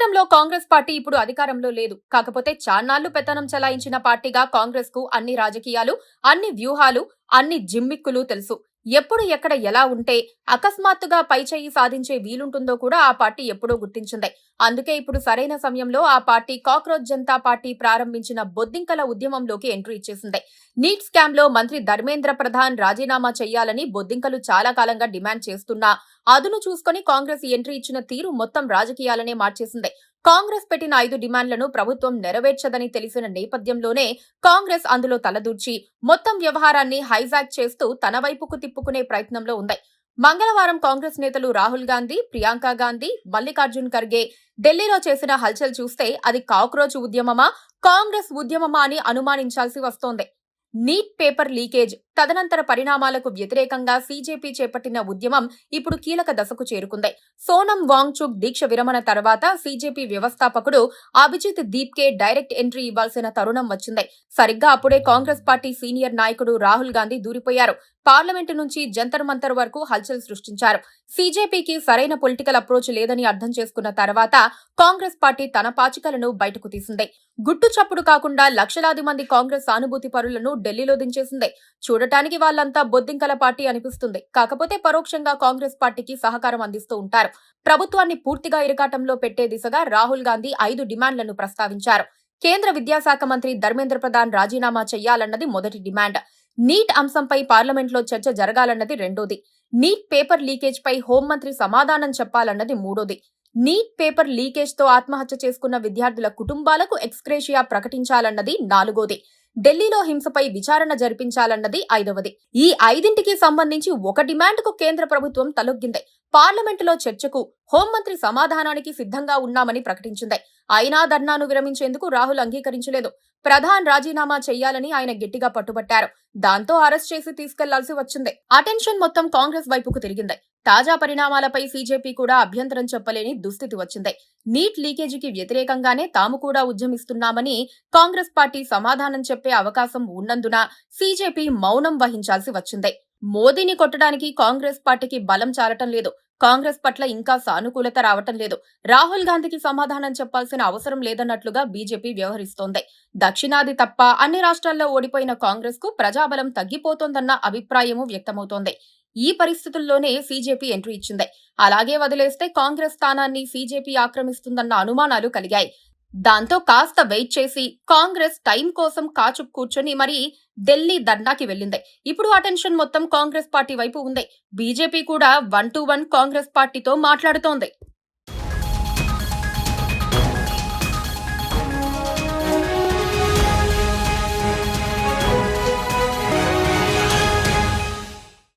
కేంద్రంలో కాంగ్రెస్ పార్టీ ఇప్పుడు అధికారంలో లేదు. కాకపోతే చాన్నాళ్లు పెత్తనం చెలాయించిన పార్టీగా కాంగ్రెస్ కు అన్ని రాజకీయాలు, అన్ని వ్యూహాలు, అన్ని జిమ్మిక్కులు తెలుసు. ఎప్పుడు ఎక్కడ ఎలా ఉంటే అకస్మాత్తుగా పైచేయి సాధించే వీలుంటుందో కూడా ఆ పార్టీ ఎప్పుడో గుర్తించింది. అందుకే ఇప్పుడు సరైన సమయంలో ఆ పార్టీ కాక్రోచ్ జనతా పార్టీ ప్రారంభించిన బొద్దింకల ఉద్యమంలోకి ఎంట్రీ ఇచ్చేసింది. నీట్ స్కామ్ లో మంత్రి ధర్మేంద్ర ప్రధాన్ రాజీనామా చేయాలని బొద్దింకలు చాలా కాలంగా డిమాండ్ చేస్తున్నా అదును చూసుకుని కాంగ్రెస్ ఎంట్రీ ఇచ్చిన తీరు మొత్తం రాజకీయాలనే మార్చేసింది. కాంగ్రెస్ పెట్టిన 5 డిమాండ్లను ప్రభుత్వం నెరవేర్చదని తెలిసిన నేపథ్యంలోనే కాంగ్రెస్ అందులో తలదూర్చి మొత్తం వ్యవహారాన్ని హైజాక్ చేస్తూ తన వైపుకు తిప్పుకునే ప్రయత్నంలో ఉంది. మంగళవారం కాంగ్రెస్ నేతలు రాహుల్ గాంధీ, ప్రియాంక గాంధీ, మల్లికార్జున్ ఖర్గే ఢిల్లీలో చేసిన హల్చల్ చూస్తే అది కాక్రోచ్ ఉద్యమమా, కాంగ్రెస్ ఉద్యమమా అని అనుమానించాల్సి వస్తోంది. నీట్ పేపర్ లీకేజ్ తదనంతర పరిణామాలకు వ్యతిరేకంగా సీజేపీ చేపట్టిన ఉద్యమం ఇప్పుడు కీలక దశకు చేరుకుంది. సోనం వాంగ్చుక్ దీక్ష విరమణ తర్వాత సీజేపీ వ్యవస్థాపకుడు అభిజిత్ దీప్కే డైరెక్ట్ ఎంట్రీ ఇవ్వాల్సిన తరుణం వచ్చింది. సరిగ్గా అప్పుడే కాంగ్రెస్ పార్టీ సీనియర్ నాయకుడు రాహుల్ గాంధీ దూరిపోయారు. పార్లమెంటు నుంచి జంతర్ మంతర్ వరకు హల్చల్ సృష్టించారు. సీజేపీకి సరైన పొలిటికల్ అప్రోచ్ లేదని అర్థం చేసుకున్న తర్వాత కాంగ్రెస్ పార్టీ తన పాచికలను బయటకు తీసింది. గుట్టు చప్పుడు కాకుండా లక్షలాది మంది కాంగ్రెస్ సానుభూతి పరులను ఢిల్లీలో దించేసింది. చూడటానికి వాళ్ళంతా బొద్దింకల పార్టీ అనిపిస్తుంది. కాకపోతే పరోక్షంగా కాంగ్రెస్ పార్టీకి సహకారం అందిస్తూ ఉంటారు. ప్రభుత్వాన్ని పూర్తిగా ఇరకాటంలో పెట్టే దిశగా రాహుల్ గాంధీ 5 డిమాండ్లను ప్రస్తావించారు. కేంద్ర విద్యాశాఖ మంత్రి ధర్మేంద్ర ప్రధాన్ రాజీనామా చేయాలన్నది మొదటి డిమాండ్. నీట్ అంశంపై పార్లమెంట్లో చర్చ జరగాలన్నది రెండోది. నీట్ పేపర్ లీకేజ్ పై హోంమంత్రి సమాధానం చెప్పాలన్నది మూడోది. నీట్ పేపర్ లీకేజ్ తో ఆత్మహత్య చేసుకున్న విద్యార్థుల కుటుంబాలకు ఎక్స్గ్రేషియా ప్రకటించాలన్నది నాలుగోది. ఢిల్లీలో హింసపై విచారణ జరిపించాలన్నది ఐదవది. ఈ 5ంటికి సంబంధించి ఒక డిమాండ్కు కేంద్ర ప్రభుత్వం తలొగ్గింది. పార్లమెంటులో చర్చకు హోంమంత్రి సమాధానానికి సిద్ధంగా ఉన్నామని ప్రకటించింది. అయినా ధర్నాను విరమించేందుకు రాహుల్ అంగీకరించలేదు. ప్రధాన్ రాజీనామా చేయాలని ఆయన గట్టిగా పట్టుబట్టారు. దాంతో అరెస్ట్ చేసి తీసుకెళ్లాల్సి వచ్చింది. అటెన్షన్ మొత్తం కాంగ్రెస్ వైపుకు తిరిగింది. తాజా పరిణామాలపై సీజేపీ కూడా అభ్యంతరం చెప్పలేని దుస్థితి వచ్చింది. నీట్ లీకేజీకి వ్యతిరేకంగానే తాము కూడా ఉద్యమిస్తున్నామని కాంగ్రెస్ పార్టీ సమాధానం చెప్పే అవకాశం ఉన్నందున సీజేపీ మౌనం వహించాల్సి వచ్చింది. మోదీని కొట్టడానికి కాంగ్రెస్ పార్టీకి బలం చాలటం లేదు. కాంగ్రెస్ పట్ల ఇంకా సానుకూలత రావటం లేదు. రాహుల్ గాంధీకి సమాధానం చెప్పాల్సిన అవసరం లేదన్నట్లుగా బీజేపీ వ్యవహరిస్తోంది. దక్షిణాది తప్ప అన్ని రాష్ట్రాల్లో ఓడిపోయిన కాంగ్రెస్ కు ప్రజాబలం తగ్గిపోతోందన్న అభిప్రాయమూ వ్యక్తమవుతోంది. ఈ పరిస్థితుల్లోనే సీజేపీ ఎంట్రీ ఇచ్చింది. అలాగే వదిలేస్తే కాంగ్రెస్ స్థానాన్ని సీజేపీ ఆక్రమిస్తుందన్న అనుమానాలు కలిగాయి. దాంతో కాస్త వెయిట్ చేసి కాంగ్రెస్ టైం కోసం కాచుకు కూర్చొని మరీ ఢిల్లీ ధర్నాకి వెళ్లింది. ఇప్పుడు అటెన్షన్ మొత్తం కాంగ్రెస్ పార్టీ వైపు ఉంది. బీజేపీ కూడా 1-to-1 కాంగ్రెస్ పార్టీతో మాట్లాడుతోంది.